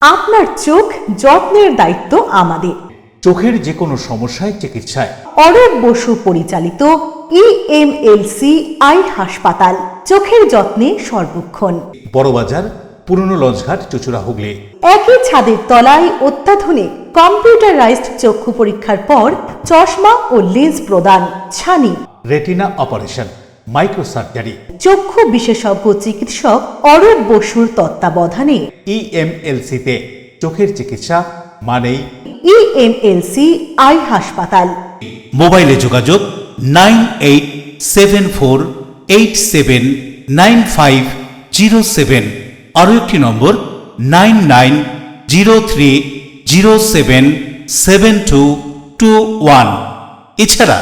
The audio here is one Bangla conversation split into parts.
আপনার চোখ যত্নের দায়িত্ব আমাদের। চোখের যে কোনো সমস্যায় চিকিৎসায় অরূপ বসু পরিচালিত ইএমএলসি আই হাসপাতাল, চোখের যত্নে সর্বক্ষণ। বড়বাজার, পুরনো লঞ্চঘাট, চুচুড়া, হুগলি। একই ছাদের তলায় অত্যাধুনিক কম্পিউটারাইজড চক্ষু পরীক্ষার পর চশমা ও লেন্স প্রদান, ছানি, রেটিনা অপারেশন, মাইক্রোসার্জারি। চক্ষু বিশেষজ্ঞ চিকিৎসক অরূপ বসুর তত্ত্বাবধানে ইএমএলসিতে চোখের চিকিৎসা মানেই ইএমএলসি আই হাসপাতাল। মোবাইলে যোগাযোগ 9874879507, আরও একটি নম্বর 9903077221, এছাড়া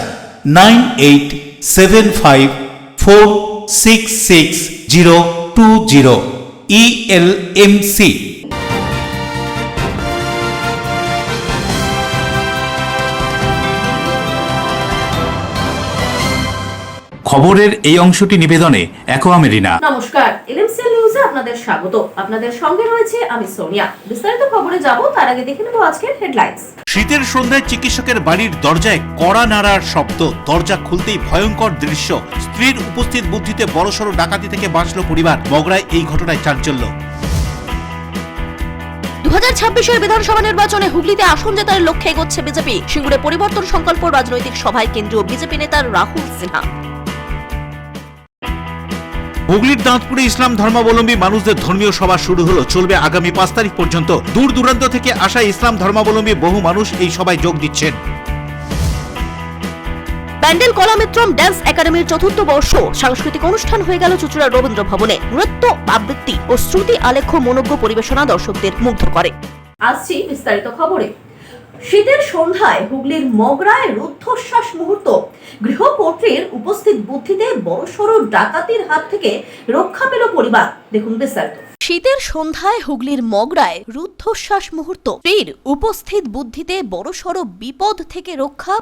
9875466020 ইএলএমসি। খবরের এই অংশটি নিবেদনে অ্যাকোয়া মেরিনা। নমস্কার, এলএমসি নিউজে আপনাদের স্বাগত। আপনাদের সঙ্গে রয়েছে আমি সোনিয়া। বিস্তারিত খবরে যাব তার আগে দেখে নেব আজকের হেডলাইন্স। শীতের সন্ধ্যায় চিকিৎসকের বাড়ির দরজায় কড়া নাড়ার শব্দ, দরজা খুলতেই ভয়ঙ্কর দৃশ্য, স্ত্রীর উপস্থিত বুদ্ধিতে বড়সড় ডাকাতি থেকে বাঁচল পরিবার। মগরায় এই ঘটনায় চাঞ্চল্য। 2026-এর বিধানসভা নির্বাচনে হুগলিতে আসন জেতার লক্ষ্যে এগোচ্ছে বিজেপি। সিঙ্গুরে পরিবর্তন সংকল্প রাজনৈতিক সভায় কেন্দ্রীয় বিজেপি নেতা রাহুল সিনহা। হুগলির দাঁতপুরে ইসলাম ধর্মাবলম্বী মানুষদের ধর্মীয় সভা শুরু হলো, চলবে আগামী 5 তারিখ পর্যন্ত। দূর দূরান্ত থেকে আসা ইসলাম ধর্মাবলম্বী বহু মানুষ এই সভায় যোগ দিচ্ছেন। ব্যান্ডেল কলামিত্রম ড্যান্স একাডেমির 4র্থ বর্ষ সাংস্কৃতিক অনুষ্ঠান হয়ে গেল চুচুড়া রবীন্দ্র ভবনে। নৃত্য, আবৃত্তি ও শ্রুতি আলেখ্য মনোজ্ঞ পরিবেশনা দর্শকদের মুগ্ধ করে। আসছি বিস্তারিত খবরে। শীতের সন্ধ্যায় হুগলির মগরায় রুদ্ধশ্বাস মুহূর্ত। গৃহকর্ত্রীর উপস্থিত বুদ্ধিতে বড়সড় ডাকাতির হাত থেকে রক্ষা পেল পরিবার। দেখুন বিস্তারিত। শীতের সন্ধ্যায় হুগলির মগরায় রুদ্ধশ্বাস মুহূর্ত। স্ত্রীর উপস্থিত বুদ্ধিতে বড়সড় বিপদ থেকে রক্ষা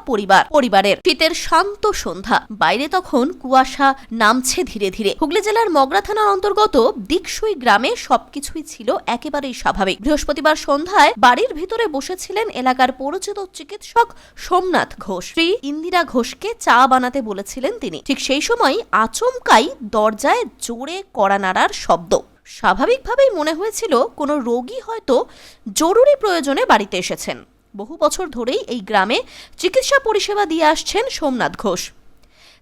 পরিবারের। শীতের শান্ত সন্ধ্যা, বাইরে তখন কুয়াশা নামছে ধীরে ধীরে। হুগলি জেলার মগরা থানার অন্তর্গত দিকসুই গ্রামে সবকিছুই ছিল একেবারেই স্বাভাবিক। বৃহস্পতিবার সন্ধ্যায় বাড়ির ভিতরে বসেছিলেন এলাকার পরিচিত চিকিৎসক সোমনাথ ঘোষ। স্ত্রী ইন্দিরা ঘোষকে চা বানাতে বলেছিলেন তিনি। ঠিক সেই সময় আচমকাই দরজায় জোরে কড়া নাড়ার শব্দ। স্বাভাবিকভাবেই মনে হয়েছিল কোনো রোগী হয়তো জরুরি প্রয়োজনে বাড়িতে এসেছেন। বহু বছর ধরেই এই গ্রামে চিকিৎসা পরিষেবা দিয়ে আসছেন সোমনাথ ঘোষ,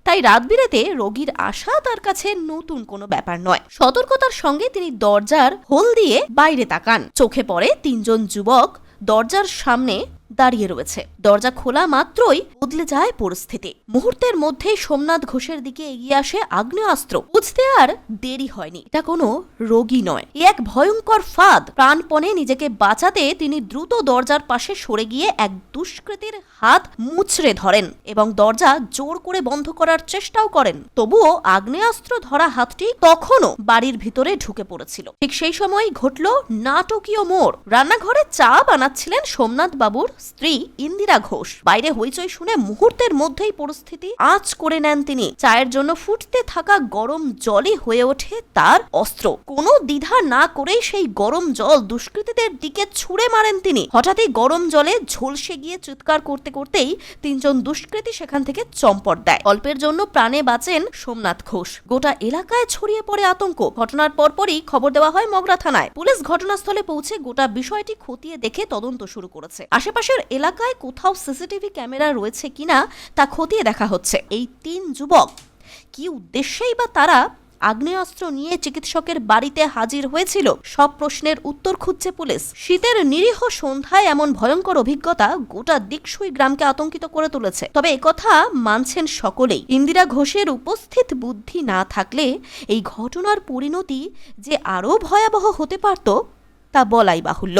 তাই রাত বিরেতে রোগীর আসা তার কাছে নতুন কোনো ব্যাপার নয়। সতর্কতার সঙ্গে তিনি দরজার হোল দিয়ে বাইরে তাকান। চোখে পড়ে 3 জন যুবক দরজার সামনে দাঁড়িয়ে রয়েছে। দরজা খোলা মাত্রই বদলে যায় পরিস্থিতি। মুহূর্তের মধ্যেই সোমনাথ ঘোষের দিকে এগিয়ে আসে আগ্নেয়াস্ত্র। বুঝতে আর দেরি হয়নি, এটা কোনো রোগী নয়, এক ভয়ঙ্কর ফাঁদ। প্রাণপণে নিজেকে বাঁচাতে তিনি দ্রুত দরজার পাশে সরে গিয়ে এক দুষ্কৃতীর হাত মুচড়ে ধরেন এবং দরজা জোর করে বন্ধ করার চেষ্টাও করেন। তবুও আগ্নেয়াস্ত্র ধরা হাতটি তখনও বাড়ির ভিতরে ঢুকে পড়েছিল। ঠিক সেই সময় ঘটল নাটকীয় মোড়। রান্নাঘরে চা বানাচ্ছিলেন সোমনাথ বাবুর স্ত্রী ইন্দিরা ঘোষ। বাইরে হইচই শুনে মুহূর্তের মধ্যেই পরিস্থিতি আঁচ করে নেন তিনি। চায়ের জন্য ফুটতে থাকা গরম জলই হয়ে ওঠে তার অস্ত্র। কোনো দ্বিধা না করেই সেই গরম জল দুষ্কৃতীদের দিকে ছুঁড়ে মারেন তিনি। হঠাৎই গরম জলে ঝলসে গিয়ে চিৎকার করতে করতেই 3 জন দুষ্কৃতী সেখান থেকে চম্পট দেয়। অল্পের জন্য প্রাণে বাঁচেন সোমনাথ ঘোষ। গোটা এলাকায় ছড়িয়ে পড়ে আতঙ্ক। ঘটনার পরপরই খবর দেওয়া হয় মগরা থানায়। পুলিশ ঘটনাস্থলে পৌঁছে গোটা বিষয়টি খতিয়ে দেখে তদন্ত শুরু করেছে। আশেপাশের এলাকায় কোথাও সিসিটিভি ক্যামেরা রয়েছে কিনা তা খতিয়ে দেখা হচ্ছে। এই 3 যুবক কি উদ্দেশ্যেই বা তারা আগ্নেয়াস্ত্র নিয়ে চিকিৎসকের বাড়িতে হাজির হয়েছিল, সব প্রশ্নের উত্তর খুঁজছে পুলিশ। শীতের নিরীহ সন্ধ্যায় এমন ভয়ঙ্কর অভিজ্ঞতা গোটা দিকসুই গ্রামকে আতঙ্কিত করে তুলেছে। তবে একথা মানছেন সকলেই, ইন্দিরা ঘোষের উপস্থিত বুদ্ধি না থাকলে এই ঘটনার পরিণতি যে আরো ভয়াবহ হতে পারত তা বলাই বাহুল্য।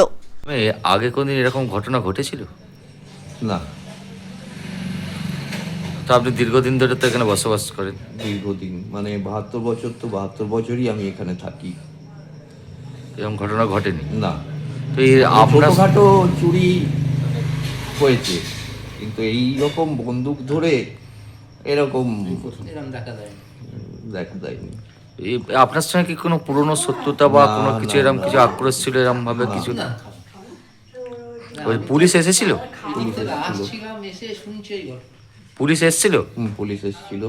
আগে কোনদিন এরকম ঘটনা ঘটেছিল না। তো আপনি দীর্ঘদিন ধরে তো এখানে বসবাস করেন? দীর্ঘদিন মানে 72 বছর, তো 72 বছরই আমি এখানে থাকি। এরকম ঘটনা ঘটেনি? না। তো এই আপনার ছোটখাটো চুরি হয়েছে, কিন্তু এই রকম বন্দুক ধরে এরকম দেখা দেয়নি। এই আপনার সঙ্গে কি কোনো পুরনো শত্রুতা বা না, কোনো কিছু না, এরকম না। কিছু আক্রোশ ছিল এরকম ভাবে কিছু? ওই পুলিশ এসেছিল? পুলিশ এসেছিল। পুলিশ এসেছিল? পুলিশ এসেছিল,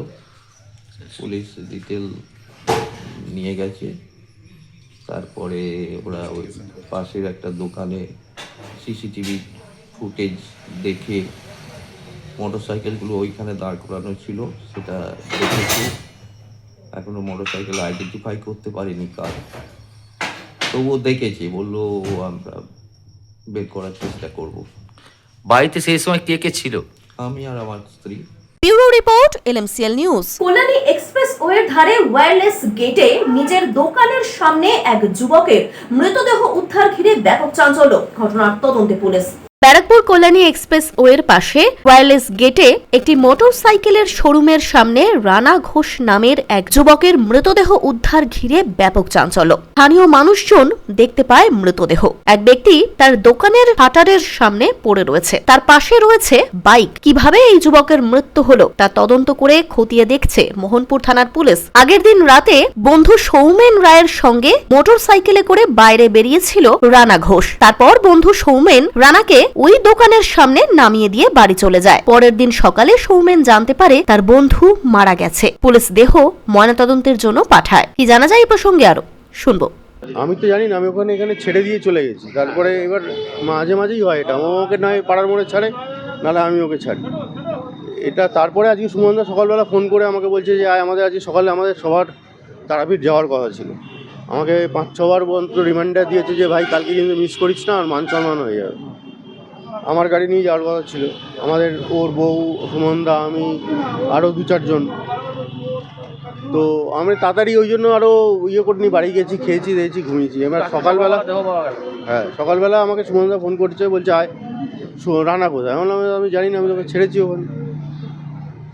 পুলিশ ডিটেল নিয়ে গেছে। তারপরে ওরা ওই পাশের একটা দোকানে সিসিটিভি ফুটেজ দেখে মোটরসাইকেলগুলো ওইখানে দাঁড় করানো ছিল সেটা দেখেছে। এখনো মোটরসাইকেল আইডেন্টিফাই করতে পারিনি কার, তবুও দেখেছে, বললো আমরা বের করার চেষ্টা করব। বাড়িতে সেই সময় কে কে ছিল? আমি আর আমার স্ত্রী। Bureau report LMCL news. Kalyani এক্সপ্রেস ওয়ের ধারে ওয়্যারলেস গেটে নিজের দোকানের সামনে এক যুবকের মৃতদেহ উদ্ধার ঘিরে ব্যাপক চাঞ্চল্য। ঘটনার তদন্তে পুলিশ। ব্যারাকপুর কল্যাণী এক্সপ্রেস ওয়ের পাশে ওয়্যারলেস গেটে একটি মোটরসাইকেলের শোরুমের সামনে রানা ঘোষ নামের এক যুবকের মৃতদেহ উদ্ধার ঘিরে ব্যাপক চাঞ্চল্য। স্থানীয় মানুষজন দেখতে পায় মৃতদেহ। এক ব্যক্তি তার দোকানের শাটারের সামনে পড়ে রয়েছে, তার পাশে রয়েছে বাইক। কিভাবে এই যুবকের মৃত্যু হলো তা তদন্ত করে খতিয়ে দেখছে মোহনপুর থানার পুলিশ। আগের দিন রাতে বন্ধু সৌমেন রায়ের সঙ্গে মোটরসাইকেলে করে বাইরে বেরিয়েছিল রানা ঘোষ। তারপর বন্ধু সৌমেন রানাকে ওই দোকানের সামনে নামিয়ে দিয়ে বাড়ি চলে যায়। পরের দিন সকালে সৌমেন জানতে পারে তার বন্ধু মারা গেছে। পুলিশ দেহ ময়নাতদন্তের জন্য পাঠায়। কি জানা যায় এই প্রসঙ্গে আরো শুনবো। আমি তো জানি না, আমি এখানে ছেড়ে দিয়ে চলে গেছি। তারপরে এবার মাঝে মাঝেই হয় এটা, ও ওকে নয় পাড়ার মোড়ে ছাড়ে, নাহলে আমি ওকে ছাড়ি এটা। তারপরে আজকে সুমনদা সকালবেলা ফোন করে আমাকে বলছে যে আমাদের আজকে সকালে আমাদের সবার তারাপীঠ যাওয়ার কথা ছিল। আমাকে 5-6 বার পর্যন্ত রিমাইন্ডার দিয়েছে যে ভাই কালকে কিন্তু মিস করিস না, আর মান সম্মান হয়ে যাবে। আমার গাড়ি নিয়ে যাওয়ার কথা ছিল, আমাদের ওর বউ, সুমনদা, আমি আরও 2-4 জন। তো আমি তাড়াতাড়ি ওই জন্য আরও করিনি, বাড়ি গেছি, খেয়েছি, দিয়েছি, ঘুমিয়েছি। এবার সকালবেলা সকালবেলা আমাকে সুমনদা ফোন করছে, বলছে আয় রানা কোথায়। আমি জানি না, আমি তোকে ছেড়েছি ওখানে।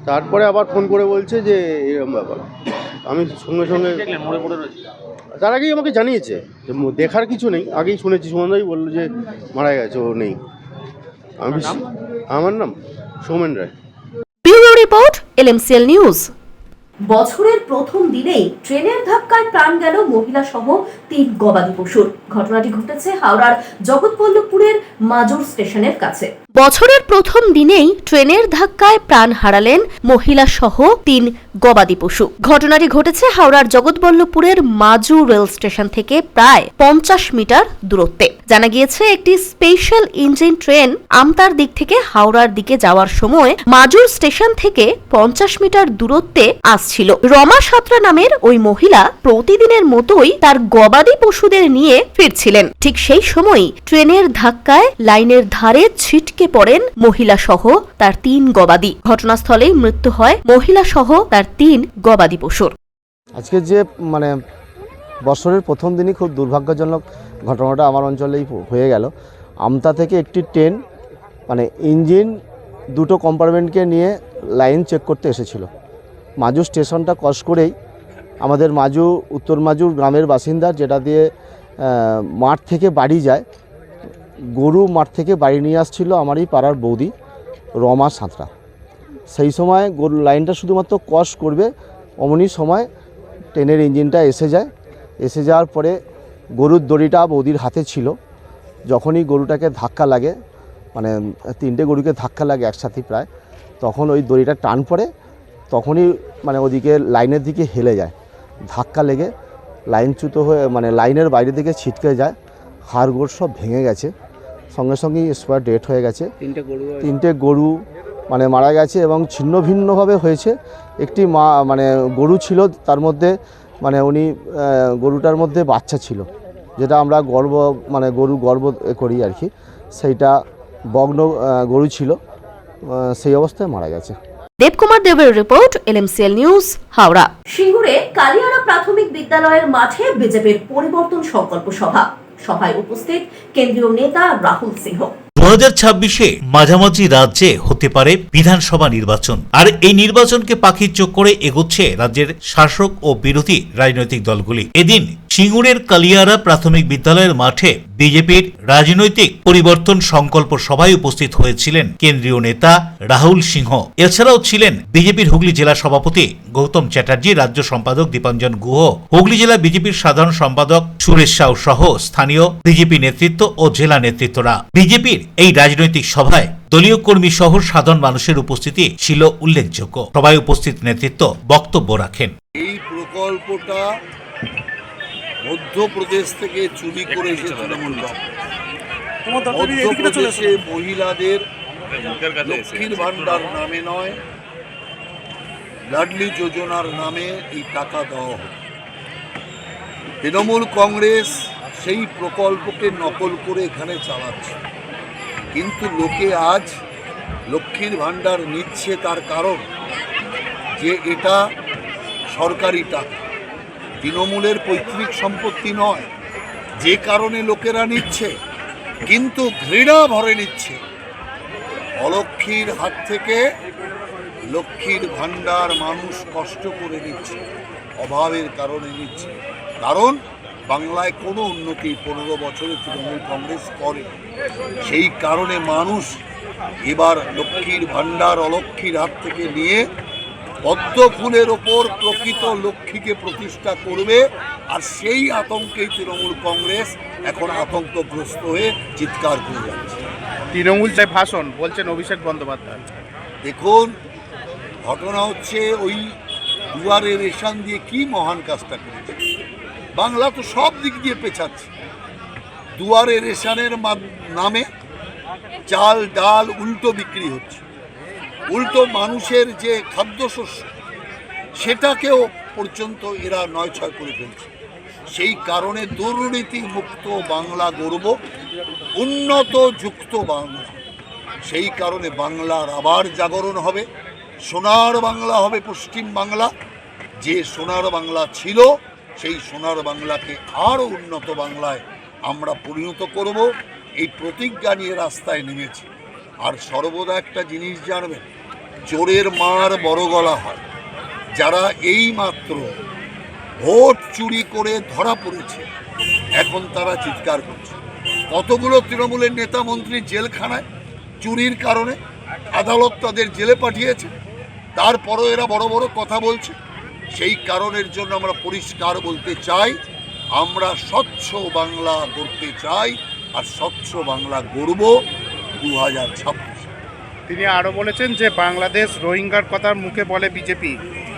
তারপরে আবার ফোন করে বলছে যে এরকম ব্যাপার। আমি সঙ্গে সঙ্গে তার আগেই আমাকে জানিয়েছে যে দেখার কিছু নেই, আগেই শুনেছি। সুমনদাই বললো যে মারা গেছে, ও নেই। আমার নাম Soumen Roy. Bureau report LMCL news. বছরের প্রথম দিনেই ট্রেনের ধাক্কায় প্রাণ গেল মহিলা সহ 3 গবাদি পশুর। ঘটনাটি ঘটেছে হাওড়ার জগৎবল্লভপুরের মাজুর স্টেশনের কাছে। বছরের প্রথম দিনেই ট্রেনের ধাক্কায় প্রাণ হারালেন মহিলা সহ 3 গবাদি পশু। ঘটনাটি ঘটেছে হাওড়ার জগৎবল্লভপুরের মাজু রেল স্টেশন থেকে প্রায় 50 মিটার দূরত্বে। জানা গিয়েছে একটি স্পেশাল ইঞ্জিন ট্রেন আমতার দিক থেকে হাওড়ার দিকে যাওয়ার সময় মাজুর স্টেশন থেকে 50 মিটার দূরত্বে আসছিল। রমা সাঁতরা নামের ওই মহিলা প্রতিদিনের মতোই তার গবাদি পশুদের নিয়ে ফিরছিলেন। ঠিক সেই সময়ই ট্রেনের ধাক্কায় লাইনের ধারে ছিটকে পড়েন মহিলা সহ তার 3 গবাদি। ঘটনাস্থলেই মৃত্যু হয় মহিলা সহ তার 3 গবাদি পশুর। আজকে যে বছরের প্রথম দিনই খুব দুর্ভাগ্যজনক ঘটনাটা আমার অঞ্চলেই হয়ে গেল। আমতা থেকে একটি ট্রেন ইঞ্জিন 2টো কম্পার্টমেন্টকে নিয়ে লাইন চেক করতে এসেছিল। মাজু স্টেশনটা ক্রস করেই আমাদের মাজু, উত্তর মাজুর গ্রামের বাসিন্দা, যেটা দিয়ে মাঠ থেকে বাড়ি যায়, গরু মাঠ থেকে বাড়ি নিয়ে আসছিল আমারই পাড়ার বৌদি রমা সাঁতরা। সেই সময় গরু লাইনটা শুধুমাত্র ক্রস করবে, অমনি সময় ট্রেনের ইঞ্জিনটা এসে যায়। এসে যাওয়ার পরে গরুর দড়িটা বৌদির হাতে ছিল। যখনই গরুটাকে ধাক্কা লাগে, 3টে গরুকে ধাক্কা লাগে একসাথে প্রায়, তখন ওই দড়িটা টান পড়ে, তখনই ওদিকে লাইনের দিকে হেলে যায়। ধাক্কা লেগে লাইনচ্যুত হয়ে লাইনের বাইরে দিকে ছিটকে যায়। হাড় গোড় সব ভেঙে গেছে, সঙ্গে সঙ্গেই স্পট ডেথ হয়ে গেছে। 3টে গরু মারা গেছে এবং ছিন্ন ভিন্নভাবে হয়েছে। একটি গরু ছিল, তার মধ্যে উনি গরুটার মধ্যে বাচ্চা ছিল, যেটা আমরা গর্ব গরু গর্ব করি আর কি, সেইটা বগ্ন গরু ছিল, সেই অবস্থায় মারা গেছে। দেবকুমার দেবের রিপোর্ট এলএমসিএল নিউজ, হাওড়া। সিঙ্গুরে কালিয়াড়া প্রাথমিক বিদ্যালয়ের মাঠে বিজেপির পরিবর্তন সংকল্প সভা। সভায় উপস্থিত কেন্দ্রীয় নেতা রাহুল সিংহ। 2026-এ মাঝামাঝি রাজ্যে হতে পারে বিধানসভা নির্বাচন, আর এই নির্বাচনকে পাখির চোখ করে এগোচ্ছে রাজ্যের শাসক ও বিরোধী রাজনৈতিক দলগুলি। এদিন সিঙ্গুরের কালিয়ারা প্রাথমিক বিদ্যালয়ের মাঠে বিজেপির রাজনৈতিক পরিবর্তন সংকল্প সভায় উপস্থিত হয়েছিলেন কেন্দ্রীয় নেতা রাহুল সিংহ। এছাড়াও ছিলেন বিজেপির হুগলি জেলা সভাপতি গৌতম চ্যাটার্জি, রাজ্য সম্পাদক দীপাঞ্জন গুহ, হুগলি জেলা বিজেপির সাধারণ সম্পাদক সুরেশ সাউ সহ স্থানীয় বিজেপি নেতৃত্ব ও জেলা নেতৃত্বরা। বিজেপির এই রাজনৈতিক সভায় দলীয় কর্মী সহ সাধারণ মানুষের উপস্থিতি ছিল উল্লেখযোগ্য। সভায় উপস্থিত নেতৃত্ব বক্তব্য রাখেন। এই প্রকল্পটা মধ্যপ্রদেশ থেকে চুরি করে এসে তৃণমূল মধ্যপ্রদেশে মহিলাদের লক্ষ্মীর ভান্ডার নামে নয়, লাডলি যোজনার নামে এই টাকা দেওয়া হবে। তৃণমূল কংগ্রেস সেই প্রকল্পকে নকল করে এখানে চালাচ্ছে, কিন্তু লোকে আজ লক্ষ্মীর ভান্ডার নিচ্ছে তার কারণ যে এটা সরকারি টাকা, তৃণমূলের পৈতৃক সম্পত্তি নয়, যে কারণে লোকেরা নিচ্ছে, কিন্তু ঘৃণা ভরে নিচ্ছে। অলক্ষ্মীর হাত থেকে লক্ষ্মীর ভান্ডার মানুষ কষ্ট করে নিচ্ছে, অভাবের কারণে নিচ্ছে। কারণ বাংলায় কোনো উন্নতি 15 বছরে তৃণমূল কংগ্রেস করে, সেই কারণে মানুষ এবার লক্ষ্মীর ভান্ডার অলক্ষ্মীর হাত থেকে নিয়ে পদ্ম ফুলের ওপর প্রকৃত লক্ষ্মীকে প্রতিষ্ঠা করবে। আর সেই আতঙ্কেই তৃণমূল কংগ্রেস এখন আতঙ্কগ্রস্ত হয়ে চিৎকার করে যাচ্ছে। তৃণমূল চাই ভাষণ বলছেন অভিষেক বন্দ্যোপাধ্যায়। দেখুন, ঘটনা হচ্ছে ওই দুয়ারে রেশন দিয়ে কি মহান কাজটা করেছে। বাংলা তো সব দিক দিয়ে পেছাচ্ছে। দুয়ারে রেশনের নামে চাল ডাল উল্টো বিক্রি হচ্ছে, উল্টো মানুষের যে খাদ্যশস্য সেটাকেও পর্যন্ত এরা নয়ছয় করে ফেলছে। সেই কারণে দুর্নীতি মুক্ত বাংলা গড়ব, উন্নত যুক্ত বাংলা। সেই কারণে বাংলার আবার জাগরণ হবে, সোনার বাংলা হবে পশ্চিম বাংলা। যে সোনার বাংলা ছিল সেই সোনার বাংলাকে আরও উন্নত বাংলায় আমরা পরিণত করব, এই প্রতিজ্ঞা নিয়ে রাস্তায় নেমেছি। আর সর্বদা একটা জিনিস জানবেন, চোরের মার বড় গলা হয়। যারা এই মাত্র ভোট চুরি করে ধরা পড়েছে এখন তারা চিৎকার করছে। কতগুলো তৃণমূলের নেতা মন্ত্রী জেলখানায় চুরির কারণে, আদালত তাদের জেলে পাঠিয়েছে, তারপরও এরা বড় বড় কথা বলছে। সেই কারণের জন্য আমরা পরিষ্কার বলতে চাই, আমরা স্বচ্ছ বাংলা গড়তে চাই, আর স্বচ্ছ বাংলা গড়ব 2026। তিনি আরও বলেছেন যে বাংলাদেশ রোহিঙ্গার কথার মুখে বলে বিজেপি।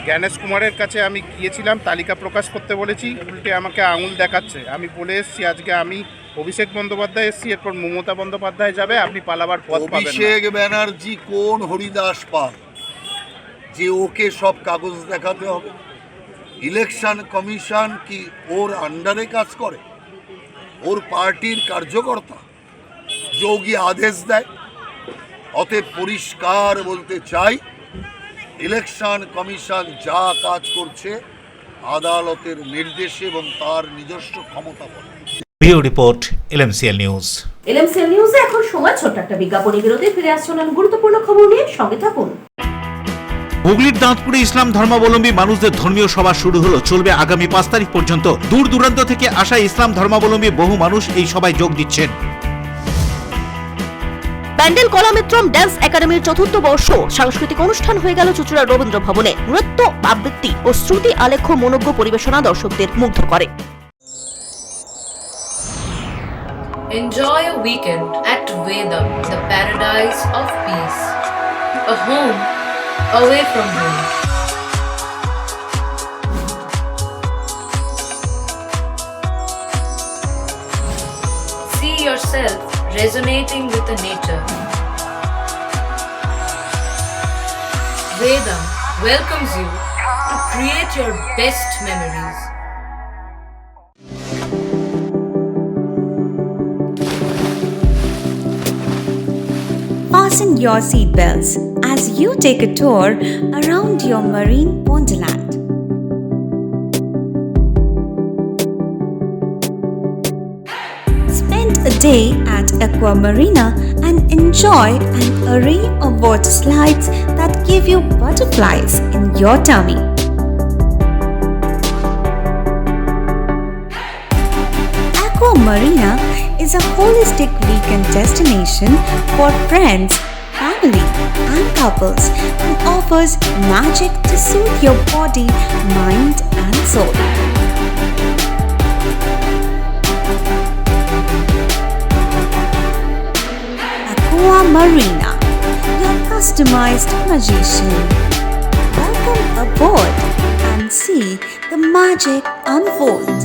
জ্ঞানেশ কুমারের কাছে আমি গিয়েছিলাম, তালিকা প্রকাশ করতে বলেছি, উল্টে আমাকে আঙুল দেখাচ্ছে। আমি বলে এসেছি আজকে আমি অভিষেক বন্দ্যোপাধ্যায় এসেছি, এরপর মমতা বন্দ্যোপাধ্যায় যাবে, আপনি পালাবার পথ পাবেন না। অভিষেক ব্যানার্জি কোন হরিদাস পাল যে ওকে সব কাগজ দেখাতে হবে? ইলেকশন কমিশন কি ওর আন্ডারে কাজ করে? ওর পার্টির কার্যকর্তা যোগী আদেশ দেয়। অতএব পরিষ্কার বলতে চাই, ইলেকশন কমিশন যা কাজ করছে আদালতের নির্দেশে এবং তার নিজস্ব ক্ষমতা বলে। Video report LMCL news. LMCL নিউজে এখন সময় ছোট্ট একটা বিজ্ঞাপনী বিরতি। ফিরে আসছেন গুরুত্বপূর্ণ খবর নিয়ে, সঙ্গে থাকুন। হুগলির দাঁতপুরে ইসলাম ধর্মাবলম্বী মানুষদের ধর্মীয় সভা শুরু হলো, চলবে আগামী 5 তারিখ পর্যন্ত। দূর দূরান্ত থেকে আসা ইসলাম ধর্মাবলম্বী বহু মানুষ এই সভায় যোগ দিচ্ছেন। ব্যান্ডেল কলামিত্রম ড্যান্স একাডেমির 4th বর্ষ সাংস্কৃতিক অনুষ্ঠান হয়ে গেল চুঁচুড়া রবীন্দ্র ভবনে। নৃত্য, আবৃত্তি ও শ্রুতি আলেখ্য মনোজ্ঞ পরিবেশনা দর্শকদের মুগ্ধ করে। Enjoy a weekend at Vedam, the paradise of peace. A home away from home. See yourself resonating with the nature. Vedam welcomes you to create your best memories. Fasten your seatbelts as you take a tour around your marine wonderland. Spend a day at Aqua Marina and enjoy an array of water slides that give you butterflies in your tummy. Aqua Marina is a holistic weekend destination for friends, family, and couples and offers magic to soothe your body, mind, and soul. Aqua Marina, your customized magician. Welcome aboard and see the magic unfold.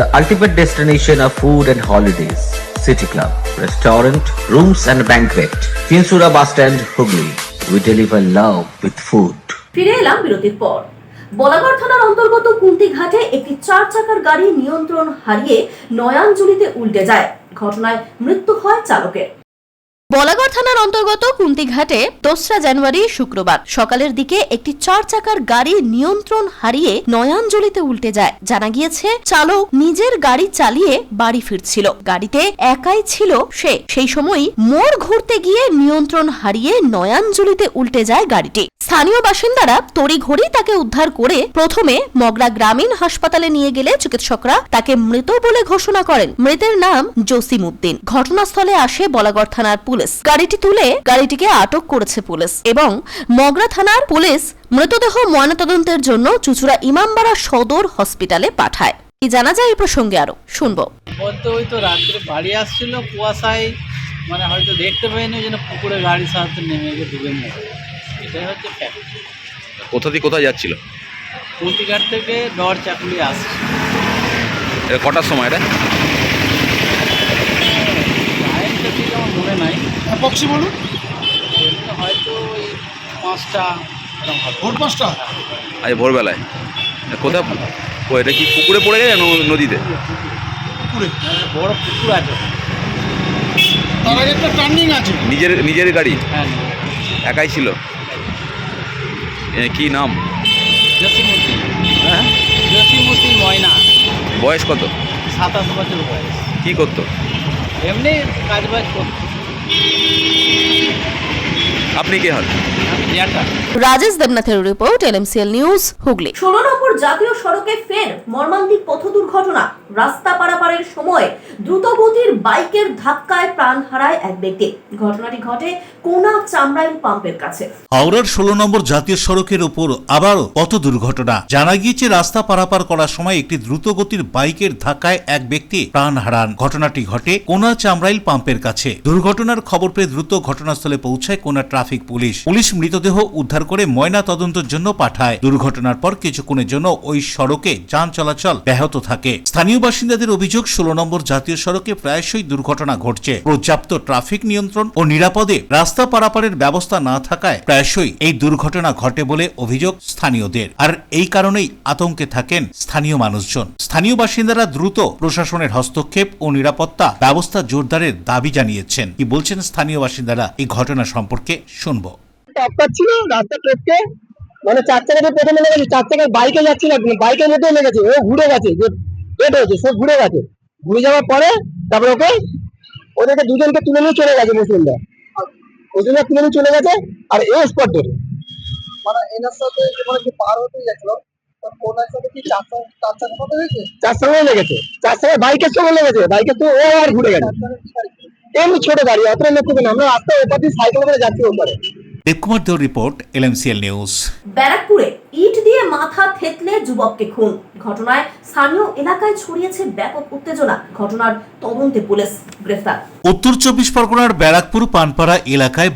The ultimate destination of food and holidays. City Club, restaurant, rooms and banquet. Finsura Bus Stand, Hooghly. We deliver love with food. ফিরে এলাম বিরতির পর। বলাগড় থানার অন্তর্গত কুন্তিঘাটে একটি 4 চাকার গাড়ি নিয়ন্ত্রণ হারিয়ে নয়াঞ্জলিতে উল্টে যায়। ঘটনায় মৃত্যু হয় চালকের। বলাগড় থানার অন্তর্গত কুন্তিঘাটে 2রা জানুয়ারি শুক্রবার সকালের দিকে একটি 4 চাকার গাড়ি নিয়ন্ত্রণ হারিয়ে নয়াঞ্জলিতে উল্টে যায়। জানা গিয়েছে চালক নিজের গাড়ি চালিয়ে বাড়ি ফিরছিল। গাড়িতে একাই ছিল সে। সেই সময় মোড় ঘুরতে গিয়ে নিয়ন্ত্রণ হারিয়ে নয়াঞ্জলিতে উল্টে যায় গাড়িটি। স্থানীয় বাসিন্দারা তড়িঘড়ি তাকে উদ্ধার করে প্রথমে মগরা গ্রামীণ হাসপাতালে নিয়ে গেলে চিকিৎসকরা তাকে মৃত বলে ঘোষণা করেন। মৃতের নাম জসিম উদ্দিন। ঘটনাস্থলে আসে বলাগড় থানার পুলিশ। গাড়িটি তুলে গাড়িটিকে আটক করেছে পুলিশ এবং মগরা থানার পুলিশ মৃতদেহ ময়নাতদন্তের জন্য চুচুড়া ইমামবাড়া সদর হসপিটালে পাঠায়। কি জানা যায় এই প্রসঙ্গে আরো শুনবো। বলতে ওই তো রাত্রে বাড়ি আসছিল কুয়াশায়, মানে হয়তো দেখতে পাইনি, ওই জন্য পুকুরে গাড়ির সাথে নেমে গিয়ে ডুবে নিয়ে এটাই হচ্ছে ফ্যাক্ট। কোথা থেকে কোথায় যাচ্ছিল? কুন্তিঘাট থেকে ডর চাকুলি আসছে। এটা কটার সময়? এটা টাইমটা ঠিক আমার মনে নাই, বক্সি বলুন। হয়তো ওই 5টা এরকম হবে। ভোর 5টা আজ ভোরবেলায়। কোথায়? ও এটা কি পুকুরে পড়ে গেছে নদীতে? পুকুরে বড় পুকুর আছে, তার আগে একটা টার্নিং আছে। নিজের গাড়ি? হ্যাঁ, একাই ছিল। কি নাম? জসিমুদ্দিন। হ্যাঁ, জসিমুদ্দিন ময়না। বয়স কত? 27 বছর বয়স। কি করতো? এমনি কাজ বাজ করতো। আপনি কে হন? আমি জ্যাঠা। রাজেশ দেবনাথের রিপোর্ট, LMCL নিউজ, হুগলি। 16 নম্বর জাতীয় সড়কে ফের মর্মান্তিক পথ দুর্ঘটনা। রাস্তা পারাপারের সময় দ্রুতগতির বাইকের ধাক্কায় প্রাণ হারায় এক ব্যক্তি। ঘটনাটি ঘটে কোনা চামড়াইল পাম্পের কাছে। হাওড়ার 16 নম্বর জাতীয় সড়কের উপর আবারও পথ দুর্ঘটনা। জানা গিয়েছে রাস্তা পারাপার করার সময় একটি দ্রুতগতির বাইকের ধাক্কায় এক ব্যক্তি প্রাণ হারান। ঘটনাটি ঘটে কোনা চামড়াইল পাম্পের কাছে। দুর্ঘটনার খবর পেয়ে দ্রুত ঘটনাস্থলে পৌঁছায় কোনা ট্রাফিক পুলিশ। পুলিশ মৃতদেহ উদ্ধার করে ময়না তদন্তের জন্য পাঠায়। দুর্ঘটনার পর কিছুক্ষণের জন্য ওই সড়কে যান চলাচল ব্যাহত থাকে। স্থানীয় বাসিন্দাদের অভিযোগ 16 নম্বর জাতীয় সড়কে প্রায়শই দুর্ঘটনা ঘটছে। পর্যাপ্ত ট্রাফিক নিয়ন্ত্রণ ও নিরাপদে রাস্তা পারাপারের ব্যবস্থা না থাকায় প্রায়শই এই দুর্ঘটনা ঘটে বলে অভিযোগ স্থানীয়দের। আর এই কারণেই আতঙ্কে থাকেন স্থানীয় মানুষজন। স্থানীয় বাসিন্দারা দ্রুত প্রশাসনের হস্তক্ষেপ ও নিরাপত্তা ব্যবস্থা জোরদারের দাবি জানিয়েছেন। কি বলছেন স্থানীয় বাসিন্দারা এই ঘটনা সম্পর্কে শুনবো। টক্কর ছিল রাস্তা টপকে, মানে 4 চাকাতে প্রথমে লেগেছে, 4 চাকায় বাইকে যাচ্ছিল, বাইকের মধ্যে লেগেছে, ও ঘুরে গেছে, যে ডেট হয়েছে সব ঘুরে গেছে। ঘুরে যাওয়ার পরে তারপরে ওদেরকে দুজনকে তুলে নিয়ে চলে গেছে মুসলিমরা, মুসলিমরা তুলে নিয়ে চলে গেছে। আর এই স্পট ধরে মানে এনার সাথে পার হতে গেছিল, ওনার সাথে কি 4 চাকা মতো হয়েছে, 4 চাকায় লেগেছে, 4 চাকায় বাইকের সঙ্গে লেগেছে, বাইকের তো ও আর ঘুরে গেছে। এমনি ছোট গাড়ি, অত লোক না, আমরা রাস্তায় ওপর দিয়ে সাইকেল করে যাচ্ছি ওপরে। দেবকুমার দেওর রিপোর্ট, LMCL নিউজ। ব্যারাকপুরে ইট দিয়ে মাথা থেতলে যুবককে খুন। ঘটনায় স্থানীয় এলাকায় ছড়িয়েছে ব্যাপক উত্তেজনা। ঘটনার তদন্তে পুলিশ গ্রেফতার। উত্তর 24 পরগনার ব্যারাকপুর পানপাড়া এলাকায়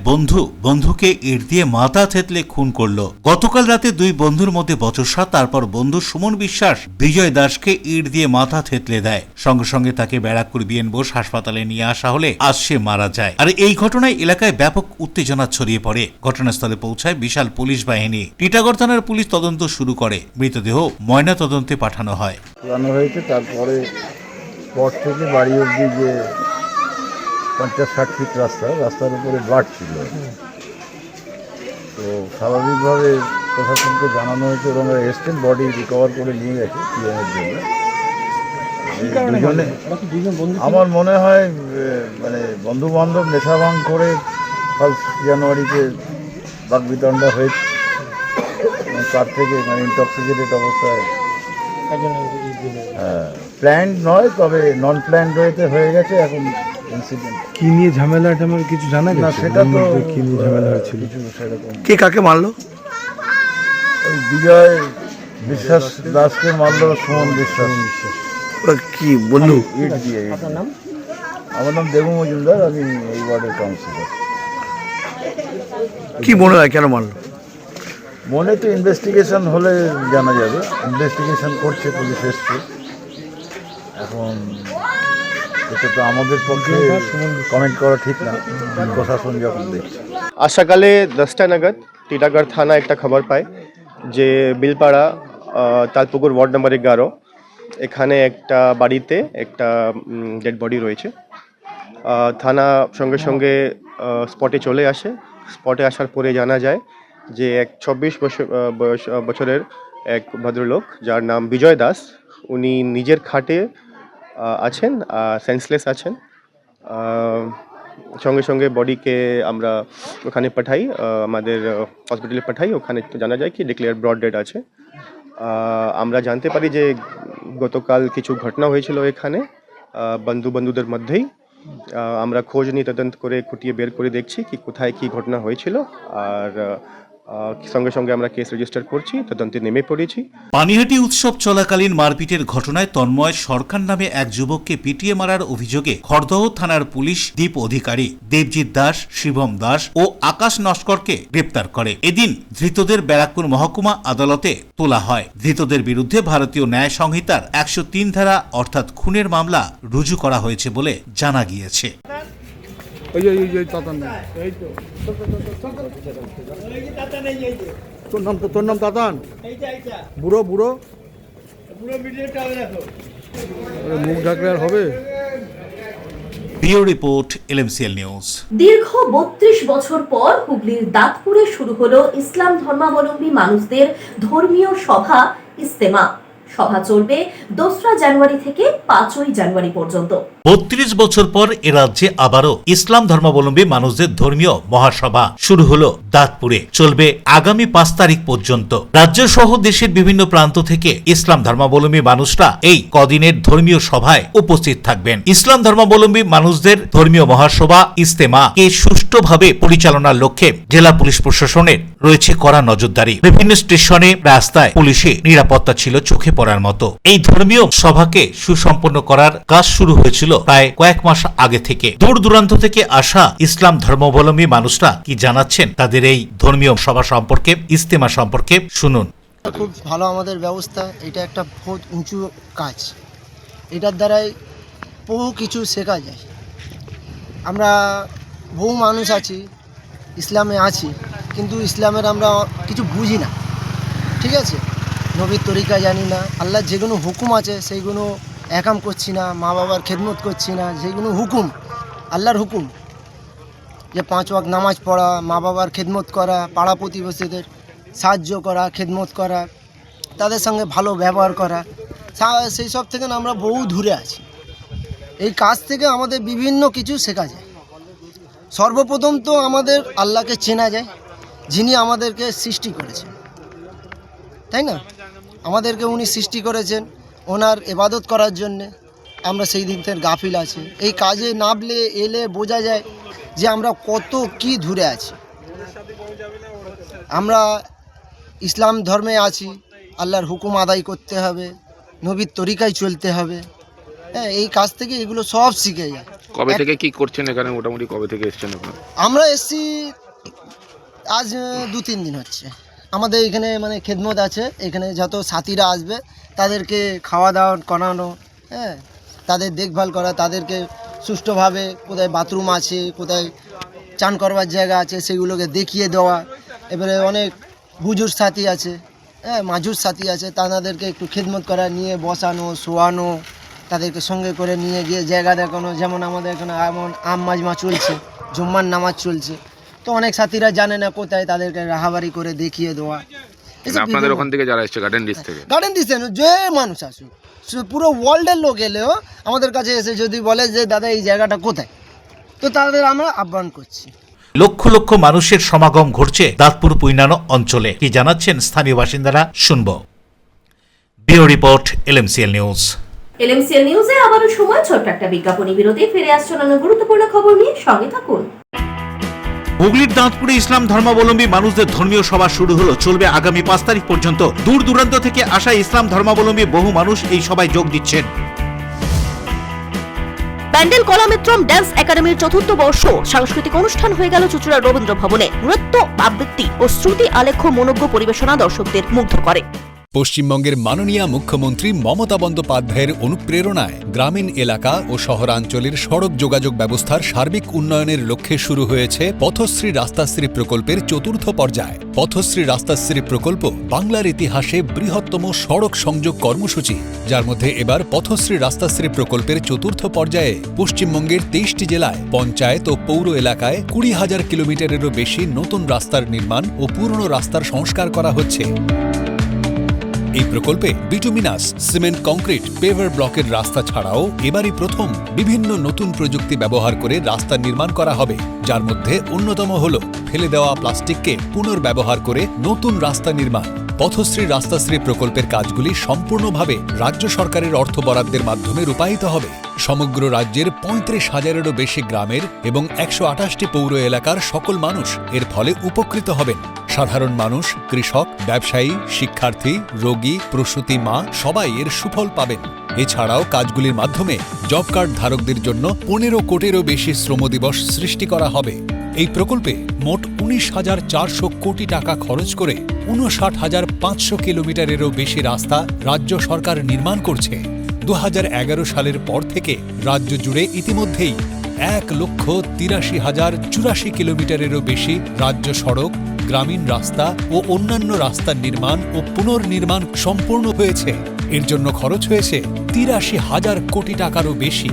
বন্ধুকে ইট দিয়ে মাথা থেতলে খুন করল। গতকাল রাতে দুই বন্ধুর মধ্যে বচসা, তারপর বন্ধু সুমন বিশ্বাস বিজয় দাসকে ইট দিয়ে মাথা থেতলে দেয়। সঙ্গে সঙ্গে তাকে ব্যারাকপুর বিএন বোস হাসপাতালে নিয়ে আসা হলে আজ সে মারা যায়। আর এই ঘটনায় এলাকায় ব্যাপক উত্তেজনা ছড়িয়ে পড়ে। ঘটনাস্থলে পৌঁছায় বিশাল পুলিশ বাহিনী। টিটাগড় থানার পুলিশ তদন্ত শুরু করে। মৃতদেহ ময়না তদন্তে পাঠানো হয়। পুরানো হয়েছে। তারপরে স্পট থেকে বাড়ি অবধি যে 50-60 ফিট রাস্তার উপরে ব্লাড ছিল। তো স্বাভাবিকভাবে প্রশাসনকে জানানো হয়েছে এবং এসছেন, বডি রিকভার করে নিয়ে গেছে পিএমের জন্য। আমার মনে হয় মানে বন্ধু বান্ধব নেশা ভাঙ করে 1 জানুয়ারিতে বাকবিতণ্ডা হয়েছে। তার থেকে মানে ইনটক্সিকেটেড অবস্থায়, হ্যাঁ, প্ল্যান্ড নয় তবে নন প্ল্যান্ড হয়ে গেছে এখন ইনসিডেন্ট। কি নিয়ে ঝামেলা কিছু জানা না, গেছে? সেটা তো কি নিয়ে ঝামেলা হয়েছিল? কিছু সেরকম। কে কাকে মারলো? ওই বিজয় বিশ্বাস দাসকে মারলো সুমন বিশ্বাস। কি বন্ধু? ইট দিয়ে। আমার নাম দেবু মজুমদার, আমি এই ওয়ার্ডের কাউন্সিলর। কি মনে হয় কেন মারলো? মনে তো ইনভেস্টিগেশন হলে জানা যাবে। ইনভেস্টিগেশন করছে, পুলিশ এসছে। এখন এটা তো আমাদের পক্ষে কমেন্ট করা ঠিক না, প্রশাসন যখন দেখছে। আজ সকালে 10টা নাগাদ টিটাগড় থানা একটা খবর পায় যে বিলপাড়া তালপুকুর ওয়ার্ড নম্বর 11 এখানে একটা বাড়িতে একটা ডেড বডি রয়েছে। থানা সঙ্গে সঙ্গে স্পটে চলে আসে। স্পটে আসার পরে জানা যায় যে এক 24 বছরের এক ভদ্রলোক যার নাম বিজয় দাস, উনি নিজের খাটে আছেন, সেন্সলেস আছেন। সঙ্গে সঙ্গে বডিকে আমরা ওখানে পাঠাই, আমাদের হসপিটালে পাঠাই। ওখানে জানা যায় কি ডিক্লেয়ার ব্রড ডেড আছে। আমরা জানতে পারি যে গতকাল কিছু ঘটনা হয়েছিল এখানে বন্ধুদের মধ্যেই। আমরা খোঁজ নিয়ে তদন্ত করে খুঁটিয়ে বের করে দেখছি কি কোথায় কি ঘটনা হয়েছিল, আর সঙ্গে সঙ্গে আমরা কেস রেজিস্টার করছি, তদন্তে নেমে পড়েছি। পানিহাটি উৎসব চলাকালীন মারপিটের ঘটনায় তন্ময় সরকার নামে এক যুবককে পিটিয়ে মারার অভিযোগে খড়দহ থানার পুলিশ দীপ অধিকারী, দেবজিৎ দাস, শিবম দাস ও আকাশ নস্করকে গ্রেপ্তার করে। এদিন ধৃতদের ব্যারাকপুর মহকুমা আদালতে তোলা হয়। ধৃতদের বিরুদ্ধে ভারতীয় ন্যায় সংহিতার 103 ধারা অর্থাৎ খুনের মামলা রুজু করা হয়েছে বলে জানা গিয়েছে। তোর নাম তাতান? বুড়ো মুখ ঢাকলে আর হবে? Bureau report, LMCL news. দীর্ঘ 32 বছর পর হুগলির দাঁতপুরে শুরু হলো ইসলাম ধর্মাবলম্বী মানুষদের ধর্মীয় সভা ইস্তেমা। সভা চলবে 2রা জানুয়ারি থেকে 5ই জানুয়ারি পর্যন্ত। 32 বছর পর এ রাজ্যে আবারও ইসলাম ধর্মাবলম্বী মানুষদের ধর্মীয় মহাসভা শুরু হলো দাঁতপুরে। চলবে আগামী 5 তারিখ পর্যন্ত। রাজ্য সহ দেশের বিভিন্ন প্রান্ত থেকে ইসলাম ধর্মাবলম্বী মানুষরা এই কদিনের ধর্মীয় সভায় উপস্থিত থাকবেন। ইসলাম ধর্মাবলম্বী মানুষদের ধর্মীয় মহাসভা ইস্তেমা কে সুষ্ঠুভাবে পরিচালনার লক্ষ্যে জেলা পুলিশ প্রশাসনের রয়েছে কড়া নজরদারি। বিভিন্ন স্টেশনে, রাস্তায় পুলিশে নিরাপত্তা ছিল চোখে পড়ার মতো। এই ধর্মীয় সভাকে সুসম্পন্ন করার কাজ শুরু হয়েছিল প্রায় কয়েক মাস আগে থেকে। দূর দূরান্ত থেকে আসা ইসলাম ধর্মাবলম্বী মানুষরা কি জানাচ্ছেন তাদের এই ধর্মীয় সভা সম্পর্কে, ইস্তেমা সম্পর্কে শুনুন। খুব ভালো আমাদের ব্যবস্থা। এটা একটা বহুত উঁচু কাজ, এটার দ্বারাই বহু কিছু শেখা যায়। আমরা বহু মানুষ আছি, ইসলামে আছি, কিন্তু ইসলামের আমরা কিছু বুঝি না, ঠিক আছে? নবীর তরিকা জানি না, আল্লাহর যেগুলো হুকুম আছে সেইগুলো একাম করছি না, মা বাবার খেদমত করছি না। যেগুলো হুকুম, আল্লাহর হুকুম, যে 5 ওয়াক্ত নামাজ পড়া, মা বাবার খেদমত করা, পাড়া প্রতিবেশীদের সাহায্য করা, খেদমত করা, তাদের সঙ্গে ভালো ব্যবহার করা, সেই সব থেকে আমরা বহু দূরে আছি। এই কাজ থেকে আমাদের বিভিন্ন কিছু শেখা যায়। সর্বপ্রথম তো আমাদের আল্লাহকে চেনা যায়, যিনি আমাদেরকে সৃষ্টি করেছেন, তাই না? আমাদেরকে উনি সৃষ্টি করেছেন ওনার ইবাদত করার জন্যে। আমরা সেই দিক থেকে গাফিল আছি। এই কাজে নামলে এলে বোঝা যায় যে আমরা কত কি দূরে আছি। আমরা ইসলাম ধর্মে আছি, আল্লাহর হুকুম আদায় করতে হবে, নবীর তরিকায় চলতে হবে। হ্যাঁ, এই কাজ থেকে এগুলো সব শিখে যায়। কবে থেকে কি করছেন এখানে? মোটামুটি কবে থেকে এসেছেন আপনারা? আমরা এসছি আজ 2-3 দিন হচ্ছে। আমাদের এখানে মানে খেদমত আছে, এখানে যত সাথীরা আসবে তাদেরকে খাওয়া দাওয়া করানো, হ্যাঁ, তাদের দেখভাল করা, তাদেরকে সুষ্ঠুভাবে কোথায় বাথরুম আছে, কোথায় চান করবার জায়গা আছে সেগুলোকে দেখিয়ে দেওয়া। এবারে অনেক বুজুর্গ সাথী আছে, হ্যাঁ মাজুর সাথী আছে, তাদেরকে একটু খেদমত করা, নিয়ে বসানো শোয়ানো, তাদেরকে সঙ্গে করে নিয়ে গিয়ে জায়গা দেখানো। যেমন আমাদের এখানে এমন আম মাজমা চলছে, জুম্মার নামাজ চলছে, তো অনেক সাথীরা জানে না কোথায়, তাদেরকে রাহাবারি করে দেখিয়ে দেওয়া। আপনাদের ওখান থেকে যারা এসছে গার্ডেন ডিস্ট থেকে, গার্ডেন ডিস্ট যে মানুষ আসুক, পুরো ওয়ার্ল্ডের লোক এলেও আমাদের কাছে এসে যদি বলে যে দাদা এই জায়গাটা কোথায়, তো তাদের আমরা আহ্বান করছি। লক্ষ লক্ষ মানুষের সমাগম ঘটছে দাঁতপুর পুইনানো অঞ্চলে। কি জানাচ্ছেন স্থানীয় বাসিন্দারা, শুনব। Bureau report, LMCL news. LMCL নিউজে আবারও সময় ছোট্ট একটা বিজ্ঞাপনী বিরতি। ফিরে আসছে অন্য গুরুত্বপূর্ণ খবর নিয়ে, সঙ্গে থাকুন। হুগলির দাঁতপুরে ইসলাম ধর্মাবলম্বী মানুষদের ধর্মীয় সভা শুরু হলো, চলবে আগামী 5 তারিখ পর্যন্ত। দূর দূরান্ত থেকে আসা ইসলাম ধর্মাবলম্বী বহু মানুষ এই সভায় যোগ দিচ্ছেন। ব্যান্ডেল কলামিত্রম ড্যান্স একাডেমির 4র্থ বর্ষ সাংস্কৃতিক অনুষ্ঠান হয়ে গেল চুঁচুড়া রবীন্দ্র ভবনে। নৃত্য, আবৃত্তি ও শ্রুতি আলেখ্য মনোজ্ঞ পরিবেশনা দর্শকদের মুগ্ধ করে। পশ্চিমবঙ্গের মাননীয় মুখ্যমন্ত্রী মমতা বন্দ্যোপাধ্যায়ের অনুপ্রেরণায় গ্রামীণ এলাকা ও শহরাঞ্চলের সড়ক যোগাযোগ ব্যবস্থার সার্বিক উন্নয়নের লক্ষ্যে শুরু হয়েছে পথশ্রী রাস্তাশ্রী প্রকল্পের 4র্থ পর্যায়। পথশ্রী রাস্তাশ্রী প্রকল্প বাংলার ইতিহাসে বৃহত্তম সড়ক সংযোগ কর্মসূচি, যার মধ্যে এবার পথশ্রী রাস্তাশ্রী প্রকল্পের 4র্থ পর্যায়ে পশ্চিমবঙ্গের 23টি জেলায় পঞ্চায়েত ও পৌর এলাকায় 20,000 কিলোমিটারেরও বেশি নতুন রাস্তার নির্মাণ ও পুরনো রাস্তার সংস্কার করা হচ্ছে। এই প্রকল্পে বিটুমিনাস, সিমেন্ট, কংক্রিট, পেভার ব্লকের রাস্তা ছাড়াও এবারই প্রথম বিভিন্ন নতুন প্রযুক্তি ব্যবহার করে রাস্তা নির্মাণ করা হবে, যার মধ্যে অন্যতম হল ফেলে দেওয়া প্লাস্টিককে পুনর্ব্যবহার করে নতুন রাস্তা নির্মাণ। পথশ্রী রাস্তাশ্রী প্রকল্পের কাজগুলি সম্পূর্ণভাবে রাজ্য সরকারের অর্থ বরাদ্দের মাধ্যমে রূপায়িত হবে। সমগ্র রাজ্যের 35,000-এরও বেশি গ্রামের এবং 128টি পৌর এলাকার সকল মানুষ এর ফলে উপকৃত হবেন। সাধারণ মানুষ, কৃষক, ব্যবসায়ী, শিক্ষার্থী, রোগী, প্রসূতি মা সবাই এর সুফল পাবেন। এছাড়াও কাজগুলির মাধ্যমে জব কার্ড ধারকদের জন্য 15 কোটিরও বেশি শ্রম দিবস সৃষ্টি করা হবে। এই প্রকল্পে মোট 19,400 কোটি টাকা খরচ করে 59,500 কিলোমিটারেরও বেশি রাস্তা রাজ্য সরকার নির্মাণ করছে। 2011 সালের পর থেকে রাজ্য জুড়ে ইতিমধ্যেই 1,83,084 কিলোমিটারেরও বেশি রাজ্য সড়ক, গ্রামীণ রাস্তা ও অন্যান্য রাস্তার নির্মাণ ও পুনর্নির্মাণ সম্পূর্ণ হয়েছে। এর জন্য খরচ হয়েছে 83,000 কোটি টাকারও বেশি।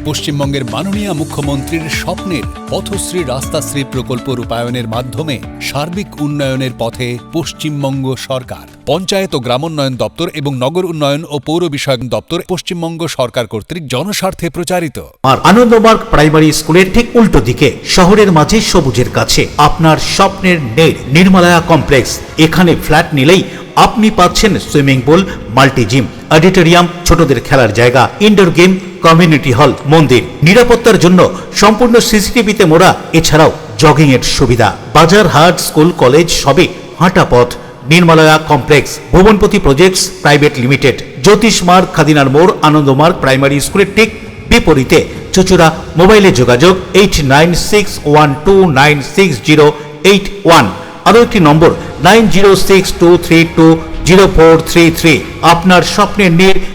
পশ্চিমবঙ্গের মাননীয় মুখ্যমন্ত্রীর স্বপ্নের পথশ্রী রাস্তাশ্রী প্রকল্প রূপায়ণের মাধ্যমে সার্বিক উন্নয়নের পথে পশ্চিমবঙ্গ সরকার। পঞ্চায়েত ও গ্রামোন্নয়ন দপ্তর এবং নগর উন্নয়ন ও পৌর বিষয়ক দপ্তর পশ্চিমবঙ্গ সরকার কর্তৃক জনস্বার্থে প্রচারিত। আর আনন্দমার্গ প্রাইমারি স্কুলের ঠিক উল্টো দিকে শহরের মাঝে সবুজের কাছে আপনার স্বপ্নের নেট নির্মলায়া কমপ্লেক্স। এখানে ফ্ল্যাট নিলেই আপনি পাচ্ছেন swimming pool, multi gym, auditorium, ছোটদের খেলার জায়গা, ইনডোর গেম, কমিউনিটি হল, মন্দির, নিরাপত্তার জন্য সম্পূর্ণ সিসিটিভিতে মোড়া। এছাড়াও জগিং এর সুবিধা, বাজার, হাট, স্কুল, কলেজ সবই হাঁটা পথ। নির্মলায়া কমপ্লেক্স, ভুবনপতি প্রজেক্টস প্রাইভেট লিমিটেড, জ্যোতিষ মার্গ, খাদিনার মোড়, আনন্দমার্গ প্রাইমারি স্কুলের ঠিক বিপরীতে। চুচুড়া। মোবাইলে যোগাযোগ 8961296081। আরও একটি নম্বর 9062320433। আপনার স্বপ্নের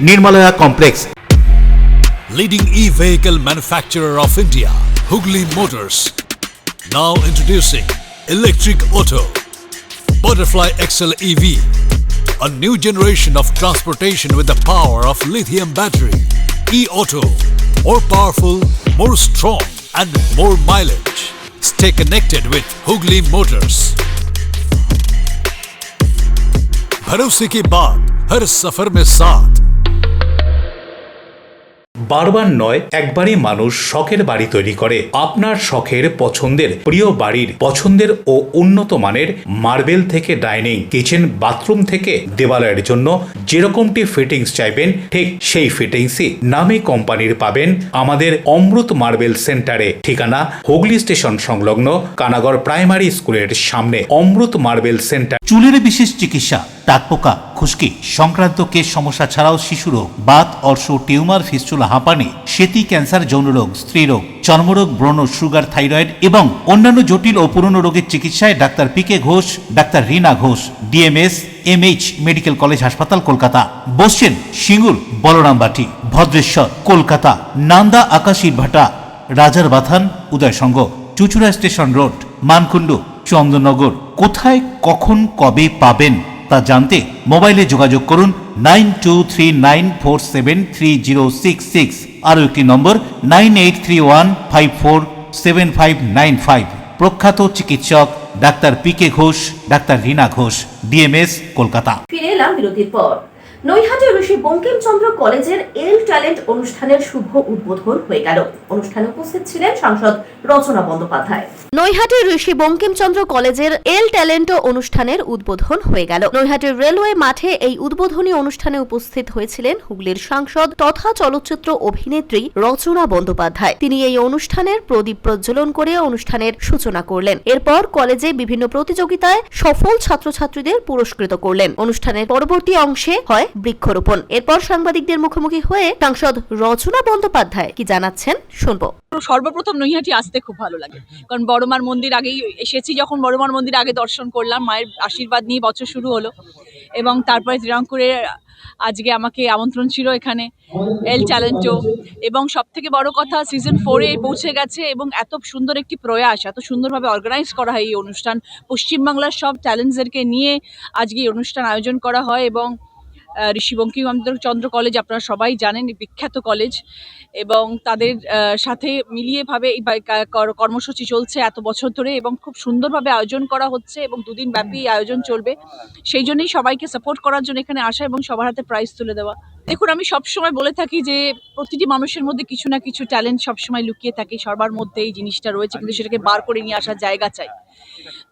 নির্মলায়া complex. Leading e-vehicle manufacturer of India, Hugli Motors. Now introducing Electric Auto, Butterfly XL EV, a new generation of transportation with the power of lithium battery. E-Auto, more powerful, more strong and more mileage. Stay connected with Hugli Motors. भरोसे के बाद हर सफर में साथ। বারবার নয়, একবারই মানুষ শখের বাড়ি তৈরি করে। আপনার শখের পছন্দের প্রিয় বাড়ির পছন্দের ও উন্নত মানের মার্বেল থেকে ডাইনিং, কিচেন, বাথরুম থেকে দেওয়ালের জন্য যেরকমটি ফিটিংস চাইবেন ঠিক সেই ফিটিংসই নামী কোম্পানির পাবেন আমাদের অমৃত মার্বেল সেন্টারে। ঠিকানা হুগলি স্টেশন সংলগ্ন কানাগড় প্রাইমারি স্কুলের সামনে। অমৃত মার্বেল সেন্টার। চুলের বিশেষ চিকিৎসা, টাকপোকা, খুশকি সংক্রান্ত কেশ সমস্যা ছাড়াও শিশুরোগ, বাত, অর্শ, টিউমার, ফিস্টুলা, হাঁপানি, সেতি, ক্যান্সার, যৌনরোগ, স্ত্রীরোগ, চর্মরোগ, ব্রণ, সুগার, থাইরয়েড এবং অন্যান্য জটিল ও পুরনো রোগের চিকিৎসায় ডাক্তার পিকে ঘোষ, ডাক্তার Rina Ghosh, DMS MH medical college হাসপাতাল, কলকাতা। বসছেন সিঙ্গুর, বলরামবাটি, ভদ্রেশ্বর, কলকাতা, নান্দা, আকাশ ইটভাটা, রাজার বাথান, উদয়সঙ্গ, চুচুড়া স্টেশন রোড, মানকুণ্ডু, চন্দননগর। কোথায়, কখন, কবে পাবেন তা জানতে মোবাইলে যোগাযোগ করুন 9239473066, আরও একটি নম্বর 9831547595। প্রখ্যাত চিকিৎসক ডাক্তার PK ঘোষ, ডাক্তার রীনা ঘোষ, DMS, কলকাতা। ফিরে এলাম বিরতির পর। নৈহাটি ঋষি বঙ্কিমচন্দ্র কলেজের এল ট্যালেন্ট অনুষ্ঠানের শুভ উদ্বোধন হয়ে গেল। অনুষ্ঠানে উপস্থিত ছিলেন সাংসদ রচনা বন্দ্যোপাধ্যায়। নৈহাটির ঋষি বঙ্কিমচন্দ্র কলেজের এল ট্যালেন্ট অনুষ্ঠানের উদ্বোধন হয়ে গেল। নৈহাটির রেলওয়ে মাঠে এই উদ্বোধনী অনুষ্ঠানে উপস্থিত হয়েছিলেন হুগলির সাংসদ তথা চলচ্চিত্র অভিনেত্রী রচনা বন্দ্যোপাধ্যায়। তিনি এই অনুষ্ঠানের প্রদীপ প্রজ্বলন করে অনুষ্ঠানের সূচনা করলেন। এরপর কলেজে বিভিন্ন প্রতিযোগিতায় সফল ছাত্রছাত্রীদের পুরস্কৃত করলেন। অনুষ্ঠানের পরবর্তী অংশে হয় বৃক্ষরোপণ। এরপর সাংবাদিকদের মুখোমুখি হয়ে সাংসদ রচনা বন্দ্যোপাধ্যায় কি জানাচ্ছেন শুনবো। সর্বপ্রথম নৈহাটি আসতে খুব ভালো লাগে, কারণ বড়মার মন্দির আগেই এসেছি, যখন বড়মার মন্দির আগে দর্শন করলাম, মায়ের আশীর্বাদ নিয়ে বছর শুরু হলো, এবং তারপরে শ্রীরামপুরে আজকে আমাকে আমন্ত্রণ ছিল এখানে এল ট্যালেন্টো, এবং সব থেকে বড় কথা সিজন 4-এ পৌঁছে গেছে, এবং এত সুন্দর একটি প্রয়াস, এত সুন্দরভাবে অর্গানাইজ করা হয় এই অনুষ্ঠান। পশ্চিমবাংলার সব ট্যালেন্টসদেরকে নিয়ে আজকে এই অনুষ্ঠান আয়োজন করা হয়, এবং ঋষি বঙ্কিমচন্দ্র কলেজ আপনারা সবাই জানেন, বিখ্যাত কলেজ, এবং তাদের সাথে মিলিয়েভাবে এই কর্মসূচি চলছে এত বছর ধরে, এবং খুব সুন্দরভাবে আয়োজন করা হচ্ছে, এবং 2 দিন ব্যাপী আয়োজন চলবে। সেই জন্যই সবাইকে সাপোর্ট করার জন্য এখানে আসা এবং সবার হাতে প্রাইজ তুলে দেওয়া। দেখুন, আমি সবসময় বলে থাকি যে প্রতিটি মানুষের মধ্যে কিছু না কিছু ট্যালেন্ট সবসময় লুকিয়ে থাকে, সবার মধ্যে এই জিনিসটা রয়েছে, কিন্তু সেটাকে বার করে নিয়ে আসার জায়গা চাই।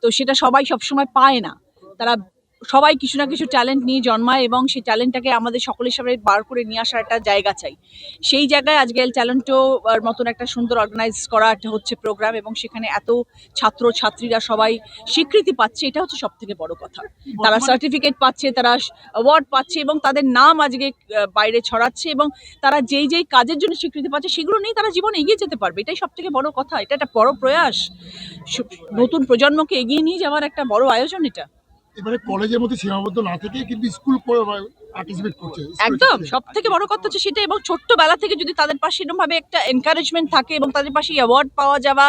তো সেটা সবাই সবসময় পায় না, তারা সবাই কিছু না কিছু ট্যালেন্ট নিয়ে জন্মায়, এবং সেই ট্যালেন্টটাকে আমাদের সকলের সামনে বার করে নিয়ে আসার একটা জায়গা চাই। সেই জায়গায় আজকে এল ট্যালেন্টো মতন একটা সুন্দর অর্গানাইজ করা একটা হচ্ছে প্রোগ্রাম, এবং সেখানে এত ছাত্র ছাত্রীরা সবাই স্বীকৃতি পাচ্ছে, এটা হচ্ছে সব থেকে বড় কথা। তারা সার্টিফিকেট পাচ্ছে, তারা অ্যাওয়ার্ড পাচ্ছে, এবং তাদের নাম আজকে বাইরে ছড়াচ্ছে, এবং তারা যেই যেই কাজের জন্য স্বীকৃতি পাচ্ছে সেগুলো নিয়ে তারা জীবনে এগিয়ে যেতে পারবে, এটাই সব থেকে বড় কথা। এটা একটা বড় প্রয়াস, নতুন প্রজন্মকে এগিয়ে নিয়ে যাওয়ার একটা বড় আয়োজন এটা। এবারে কলেজের মধ্যে সীমাবদ্ধ না থেকে কিন্তু স্কুল পার্টিসিপেট করছে, একদম সব থেকে বড় কথা হচ্ছে সেটা, এবং ছোট্টবেলা থেকে যদি তাদের পাশে এরকমভাবে একটা এনকারেজমেন্ট থাকে, এবং তাদের পাশে অ্যাওয়ার্ড পাওয়া যাওয়া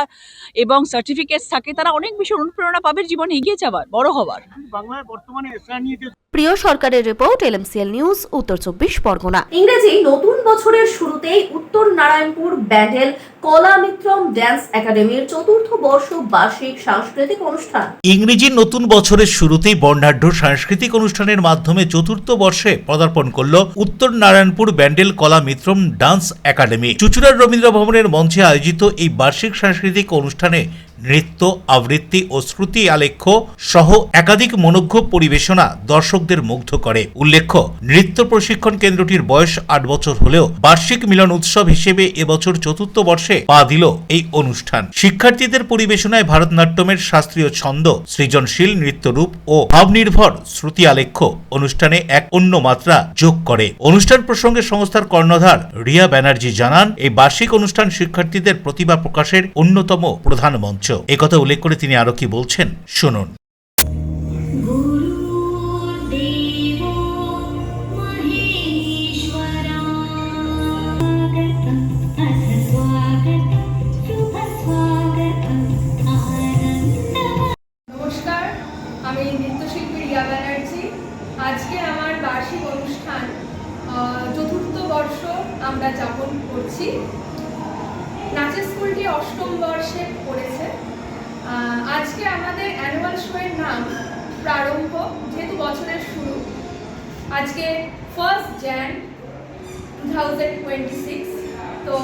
এবং সার্টিফিকেটস থাকে, তারা অনেক বেশি অনুপ্রেরণা পাবে জীবনে এগিয়ে যাওয়ার, বড় হওয়ার। বাংলায় বর্তমানে এসআই নিয়ে প্রিয় সরকারের রিপোর্ট, LMCL নিউজ, উত্তর 24 পরগনা। ইংরেজি নতুন বছরের শুরুতেই উত্তর নারায়ণপুর ব্যান্ডেল কলামিত্রম ড্যান্স একাডেমির 4র্থ বর্ষ বার্ষিক সাংস্কৃতিক অনুষ্ঠান। ইংরেজি নতুন বছরের শুরুতেই বর্ণাঢ্য সাংস্কৃতিক অনুষ্ঠানের মাধ্যমে 4র্থ বর্ষে পদার্পণ করল উত্তর নারায়ণপুর ব্যান্ডেল কলামিত্রম ডান্স একাডেমি। চুঁচুড়ার রবীন্দ্র ভবনের মঞ্চে আয়োজিত এই বার্ষিক সাংস্কৃতিক অনুষ্ঠানে নৃত্য, আবৃত্তি ও শ্রুতি আলেখ্য সহ একাধিক মনোজ্ঞ পরিবেশনা দর্শকদের মুগ্ধ করে। উল্লেখ্য, নৃত্য প্রশিক্ষণ কেন্দ্রটির বয়স 8 বছর হলেও বার্ষিক মিলন উৎসব হিসেবে এবছর 4র্থ বর্ষে পা দিল এই অনুষ্ঠান। শিক্ষার্থীদের পরিবেশনায় ভারতনাট্যমের শাস্ত্রীয় ছন্দ, সৃজনশীল নৃত্যরূপ ও ভাবনির্ভর শ্রুতি আলেখ্য অনুষ্ঠানে এক অন্য মাত্রা যোগ করে। অনুষ্ঠান প্রসঙ্গে সংস্থার কর্ণধার রিয়া ব্যানার্জি জানান, এই বার্ষিক অনুষ্ঠান শিক্ষার্থীদের প্রতিভা প্রকাশের অন্যতম প্রধান মঞ্চ। একথা উল্লেখ করে তিনি আরো কি বলছেন শুনুন। নমস্কার, আমি নৃত্যশিল্পী রিয়া ব্যানার্জি। আজকে আমার বার্ষিক অনুষ্ঠান 4র্থ বর্ষ আমরা যাপন করছি। নাচের স্কুলটি 8ম বর্ষে পড়েছে। আজকে আমাদের অ্যানুয়াল শো এর নাম প্রারম্ভ, যেহেতু বছরের শুরু। আজকে 1 জানুয়ারি 2026। তো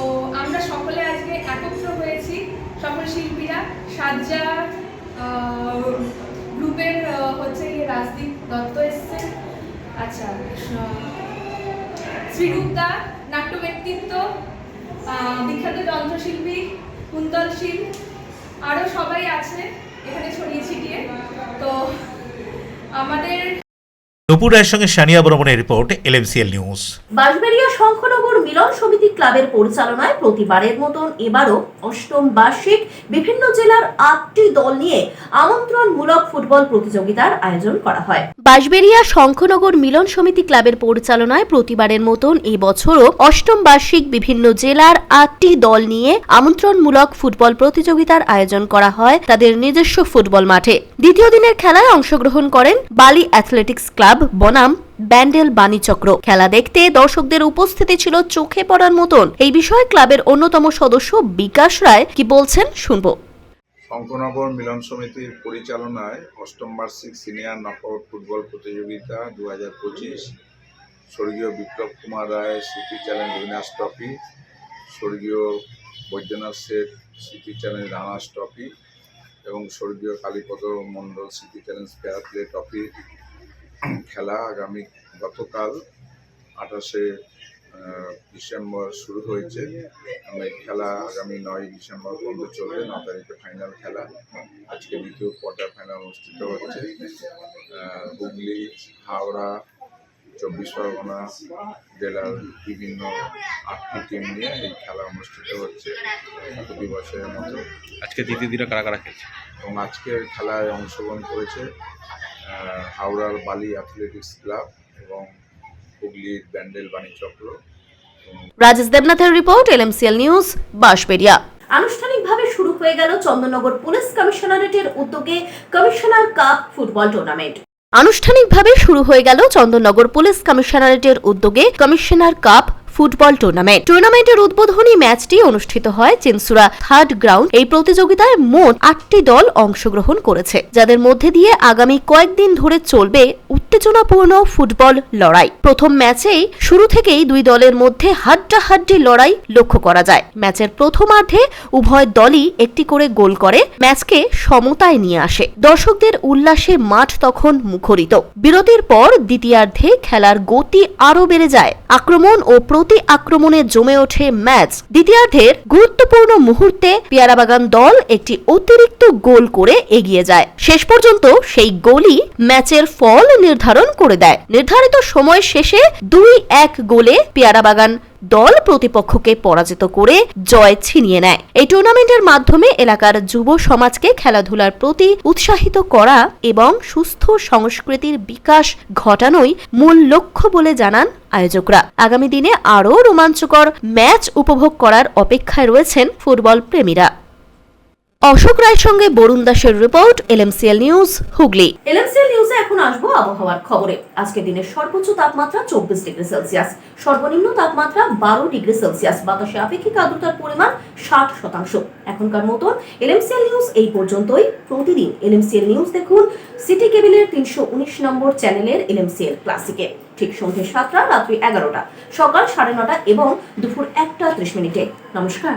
আমরা সকলে আজকে একত্র হয়েছি, সকল শিল্পীরা। সাজ্জা গ্রুপের হচ্ছে রাজদীপ দত্ত এসছেন, আচ্ছা শ্রীরূপদা নাট্য ব্যক্তিত্ব, বিখ্যাত যন্ত্রশিল্পী কুন্তল শীল, আরও সবাই আছে এখানে ছড়িয়ে ছিটিয়ে। তো আমাদের নুপুর রায়ের সঙ্গে সানিয়া বর্মনের report, LMCL news. Bansberia Shankhanagar Milan Samiti ক্লাবের পরিচালনায় প্রতিবারের মতন এবারও অষ্টম বার্ষিক বিভিন্ন জেলার 8টি দল নিয়ে আমন্ত্রণমূলক ফুটবল প্রতিযোগিতার আয়োজন করা হয়। বাঁশবেড়িয়া শঙ্খনগর মিলন সমিতি ক্লাবের পরিচালনায় প্রতিবারের মতন এই বছরও অষ্টম বার্ষিক বিভিন্ন জেলার 8টি দল নিয়ে আমন্ত্রণমূলক ফুটবল প্রতিযোগিতার আয়োজন করা হয় তাদের নিজস্ব ফুটবল মাঠে। দ্বিতীয় দিনের খেলায় অংশগ্রহণ করেন বালি অ্যাথলেটিক্স ক্লাব বনাম ব্যান্ডেল বাণীচক্র। খেলা দেখতে দর্শকদের উপস্থিতি ছিল চোখে পড়ার মতন। এই বিষয়ে ক্লাবের অন্যতম সদস্য বিকাশ রায় কি বলছেন শুনবো। শঙ্খনগর মিলন সমিতির পরিচালনায় অষ্টম বার্ষিক সিনিয়র নকআউট ফুটবল প্রতিযোগিতা 2025, স্বর্গীয় বিপ্লব কুমার রায় স্মৃতি চ্যালেঞ্জ উইনার্স ট্রফি, স্বর্গীয় বৈদ্যনাথ শেঠ স্মৃতি চ্যালেঞ্জ রানার্স ট্রফি এবং স্বর্গীয় কালীপদ মণ্ডল স্মৃতি চ্যালেঞ্জ ফেয়ার প্লে ট্রফি খেলা আগামী গতকাল 28শে ডিসেম্বর শুরু হয়েছে। এই খেলা আগামী 9 ডিসেম্বর পর্যন্ত চলবে। 9 তারিখে ফাইনাল খেলা। আজকে দ্বিতীয় কোয়ার্টার ফাইনাল অনুষ্ঠিত হচ্ছে। হুগলি, হাওড়া, 24 পরগনা জেলার বিভিন্ন 8টি টিম নিয়ে এই খেলা অনুষ্ঠিত হচ্ছে প্রতি বছরের মতো। আজকে দ্বিতীয় দিনে কারা কারা খেলছে এবং আজকের খেলায় অংশগ্রহণ করেছে হাওড়ার বালি অ্যাথলেটিক্স ক্লাব এবং হুগলির ব্যান্ডেল বাণীচক্র। রাজেশ দেবনাথের রিপোর্ট, LMCL নিউজ, বাঁশবেড়িয়া। আনুষ্ঠানিকভাবে শুরু হয়ে গেল চন্দননগর পুলিশ কমিশনারেটের উদ্যোগে কমিশনার কাপ ফুটবল টুর্নামেন্ট। আনুষ্ঠানিকভাবে শুরু হয়ে গেল চন্দননগর পুলিশ কমিশনারেটের উদ্যোগে কমিশনার কাপ ফুটবল টুর্নামেন্ট। টুর্নামেন্টের উদ্বোধনী ম্যাচটি অনুষ্ঠিত হয় চিনসুরা 3rd গ্রাউন্ড। এই প্রতিযোগিতায় মোট 8টি দল অংশগ্রহণ করেছে, যাদের মধ্যে দিয়ে আগামী কয়েকদিন ধরে চলবে উত্তেজনাপূর্ণ ফুটবল লড়াই। প্রথম ম্যাচেই শুরু থেকেই দুই দলের মধ্যে হাড্ডাহাড্ডি লড়াই লক্ষ্য করা যায়। ম্যাচের প্রথমার্ধে উভয় দলই একটি করে গোল করে ম্যাচকে সমতায় নিয়ে আসে। দর্শকদের উল্লাসে মাঠ তখন মুখরিত। বিরতির পর দ্বিতীয়ার্ধে খেলার গতি আরো বেড়ে যায়। আক্রমণ ও প্রতি আক্রমণে জমে ওঠে ম্যাচ। দ্বিতীয়ার্ধের গুরুত্বপূর্ণ মুহূর্তে পেয়ারাবাগান দল একটি অতিরিক্ত গোল করে এগিয়ে যায়। শেষ পর্যন্ত সেই গোলই ম্যাচের ফল নির্ধারণ করে দেয়। নির্ধারিত সময় শেষে 2-1 গোলে পেয়ারাবাগান দল প্রতিপক্ষকে পরাজিত করে জয় ছিনিয়ে নেয়। এই টুর্নামেন্টের মাধ্যমে এলাকার যুব সমাজকে খেলাধুলার প্রতি উৎসাহিত করা এবং সুস্থ সংস্কৃতির বিকাশ ঘটানোই মূল লক্ষ্য বলে জানান আয়োজকরা। আগামী দিনে আরও রোমাঞ্চকর ম্যাচ উপভোগ করার অপেক্ষায় রয়েছেন ফুটবল প্রেমীরা। অশোক রায়ের সঙ্গে বরুণ দাসের report, LMCL news, Hooghly. LMCL নিউজে এখন আসবো আবহাওয়ার খবরে। আজকে দিনের সর্বোচ্চ তাপমাত্রা 24 ডিগ্রি সেলসিয়াস, সর্বনিম্ন তাপমাত্রা 12 ডিগ্রি সেলসিয়াস, বাতাসে আপেক্ষিক আর্দ্রতার পরিমাণ 60%। এখনকার মতন LMCL নিউজ এই পর্যন্তই। প্রতিদিন LMCL নিউজ দেখুন সিটি কেবলের 319 নম্বর চ্যানেলের LMCL ক্লাসিকে, ঠিক সন্ধ্যে 7টা, রাত্রি 11টা, সকাল 9:30 এবং দুপুর 1টা 30 মিনিটে। নমস্কার।